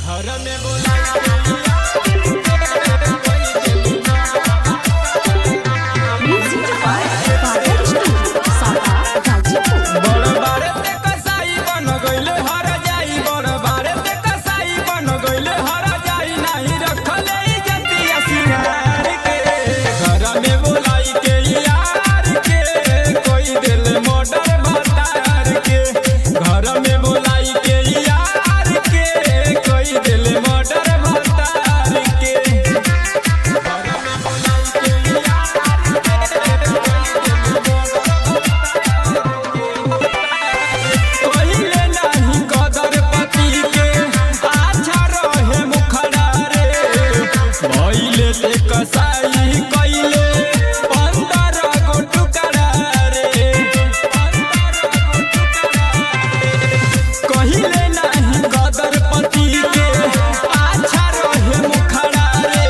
घर में बोला कसाई कइले 15 गो टुकड़ा रे कहिले नहीं गदर पति के अच्छा रहे मुखड़ा रे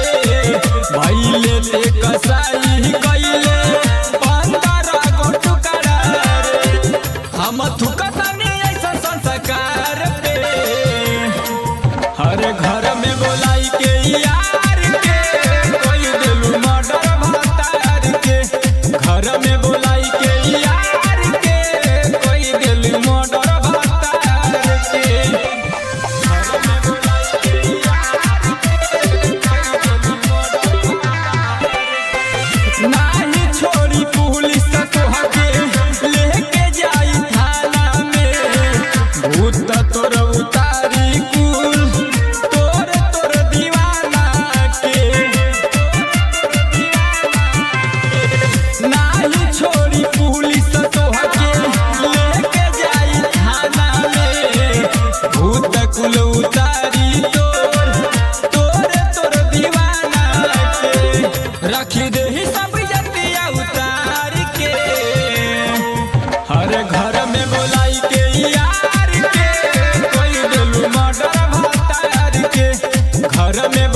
भइले ते कसाई कइले 15 गो टुकड़ा रे हम थुकतनी ऐसा संस्कार पे हर घर में बोलाई के यार के घर में बोलाई के यार के कोई दिल मोटर भतार के घर में बोलाई के यार के नाही छोड़ी पुलिस तोहा के लेके जाई थाना में भूत तोर उतारी कुल तोर दीवाना के नाही छोड़ी पुलिस तोहा के लेके जाई थाना में भूत कुल उतारी तोर दीवाना के रखी दे ही सब जतिया उतार के हर घर में बोलाई के यार के कोई दिल मर्डर भतार के घर में